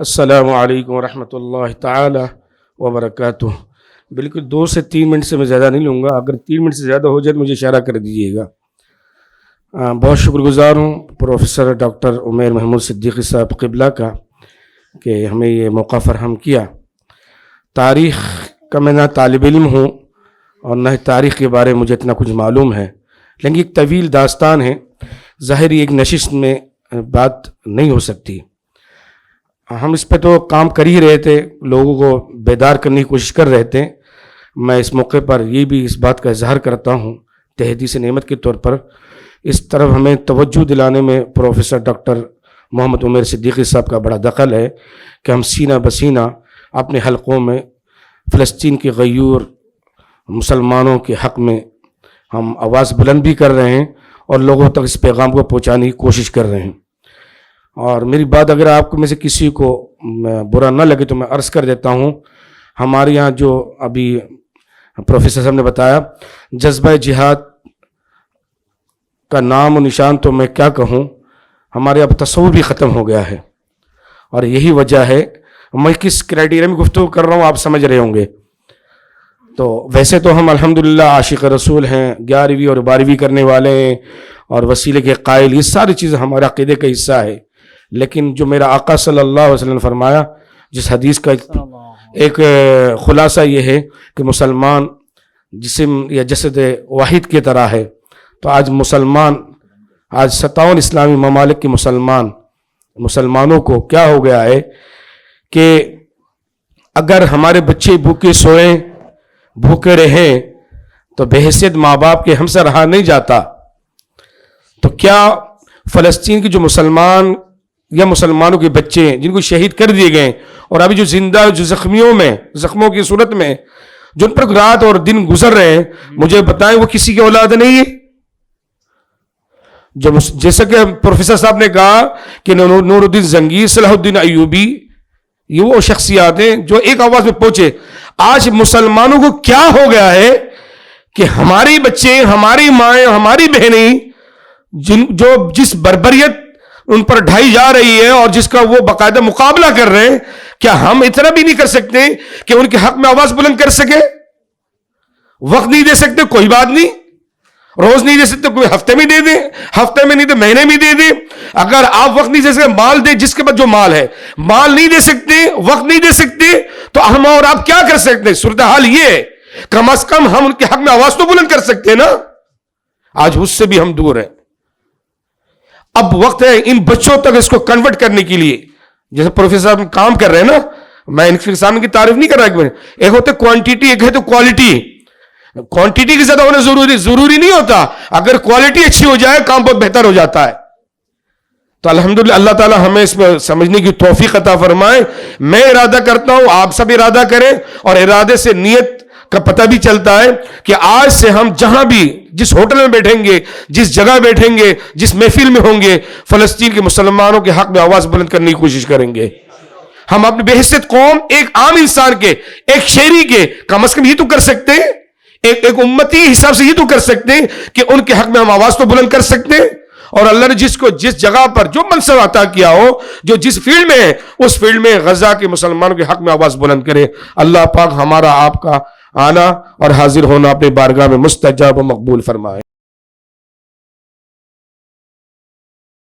السلام علیکم ورحمۃ اللہ تعالی وبرکاتہ۔ بالکل 2 سے 3 منٹ سے میں زیادہ نہیں لوں گا، اگر 3 منٹ سے زیادہ ہو جائے تو مجھے اشارہ کر دیجیے گا۔ بہت شکر گزار ہوں پروفیسر ڈاکٹر عمیر محمود صدیقی صاحب قبلہ کا کہ ہمیں یہ موقع فراہم کیا۔ تاریخ کا میں نہ طالب علم ہوں اور نہ تاریخ کے بارے میں مجھے اتنا کچھ معلوم ہے، لیکن ایک طویل داستان ہے، ظاہری ایک نشست میں بات نہیں ہو سکتی۔ ہم اس پہ تو کام کر ہی رہے تھے، لوگوں کو بیدار کرنے کی کوشش کر رہے تھے۔ میں اس موقع پر یہ بھی اس بات کا اظہار کرتا ہوں تحدیث نعمت کے طور پر، اس طرف ہمیں توجہ دلانے میں پروفیسر ڈاکٹر محمد عمیر صدیقی صاحب کا بڑا دخل ہے کہ ہم سینہ بسینہ اپنے حلقوں میں فلسطین کے غیور مسلمانوں کے حق میں ہم آواز بلند بھی کر رہے ہیں اور لوگوں تک اس پیغام کو پہنچانے کی کوشش کر رہے ہیں۔ اور میری بات اگر آپ میں سے کسی کو برا نہ لگے تو میں عرض کر دیتا ہوں، ہمارے یہاں جو ابھی پروفیسر صاحب نے بتایا جذبہ جہاد کا نام و نشان، تو میں کیا کہوں، ہمارے اب تصور بھی ختم ہو گیا ہے، اور یہی وجہ ہے۔ میں کس کرائٹیریا میں گفتگو کر رہا ہوں آپ سمجھ رہے ہوں گے۔ تو ویسے تو ہم الحمدللہ عاشق رسول ہیں، 11ویں اور 12ویں کرنے والے ہیں اور وسیلے کے قائل، یہ ساری چیزیں ہمارے عقیدے کا حصہ ہے، لیکن جو میرا آقا صلی اللہ علیہ وسلم نے فرمایا، جس حدیث کا ایک خلاصہ یہ ہے کہ مسلمان جسم یا جسد واحد کی طرح ہے۔ تو آج 57 اسلامی ممالک کے مسلمانوں کو کیا ہو گیا ہے کہ اگر ہمارے بچے بھوکے سوئیں، بھوکے رہیں، تو بحیثیت ماں باپ کے ہم سے رہا نہیں جاتا۔ تو کیا فلسطین کے جو مسلمان یا مسلمانوں کے بچے ہیں جن کو شہید کر دیے گئے، اور ابھی جو زندہ جو زخموں کی صورت میں جو ان پر رات اور دن گزر رہے ہیں، مجھے بتائیں وہ کسی کی اولاد نہیں ہے؟ جیسا کہ پروفیسر صاحب نے کہا کہ نور الدین زنگی، صلاح الدین ایوبی، یہ وہ شخصیات ہیں جو ایک آواز میں پہنچے۔ آج مسلمانوں کو کیا ہو گیا ہے کہ ہماری بچے، ہماری مائیں، ہماری بہنیں جس بربریت ان پر ڈھائی جا رہی ہے اور جس کا وہ باقاعدہ مقابلہ کر رہے ہیں، کیا ہم اتنا بھی نہیں کر سکتے کہ ان کے حق میں آواز بلند کر سکے؟ وقت نہیں دے سکتے، کوئی بات نہیں، روز نہیں دے سکتے، کوئی ہفتے میں دے دیں، ہفتے میں نہیں تو مہینے میں دے دیں۔ اگر آپ وقت نہیں دے سکتے، مال دیں، جس کے پاس جو مال ہے، مال نہیں دے سکتے، وقت نہیں دے سکتے، تو ہم اور آپ کیا کر سکتے ہیں؟ صورتحال یہ ہے، کم از کم ہم ان کے حق میں آواز تو بلند کر سکتے ہیں نا۔ آج اس سے بھی ہم دور ہیں۔ اب وقت ہے ان بچوں تک اس کو کنورٹ کرنے کے لیے، جیسے پروفیسر صاحب کام کر رہے ہیں نا، میں ان کے سامنے کی تعریف نہیں کر رہا، ایک ہوتا ہے کوانٹیٹی، ایک ہے تو کوالٹی۔ کوانٹیٹی کی زیادہ ہونا ضروری نہیں ہوتا، اگر کوالٹی اچھی ہو جائے کام بہت بہتر ہو جاتا ہے۔ تو الحمدللہ اللہ تعالی ہمیں اس میں سمجھنے کی توفیق عطا فرمائے۔ میں ارادہ کرتا ہوں، آپ سب ارادہ کریں، اور ارادے سے نیت کا پتہ بھی چلتا ہے کہ آج سے ہم جہاں بھی، جس ہوٹل میں بیٹھیں گے، جس جگہ بیٹھیں گے، جس محفل میں ہوں گے، فلسطین کے مسلمانوں کے حق میں آواز بلند کرنے کی کوشش کریں گے۔ ہم اپنی بحیثیت قوم، ایک عام انسان کے، ایک شہری کے، کم از کم یہ تو کر سکتے ہیں، ایک امتی حساب سے یہ تو کر سکتے ہیں کہ ان کے حق میں ہم آواز تو بلند کر سکتے ہیں۔ اور اللہ نے جس کو جس جگہ پر جو منصب عطا کیا ہو، جو جس فیلڈ میں ہے، اس فیلڈ میں غزہ کے مسلمانوں کے حق میں آواز بلند کرے۔ اللہ پاک ہمارا آپ کا آنا اور حاضر ہونا اپنے بارگاہ میں مستجاب و مقبول فرمائے۔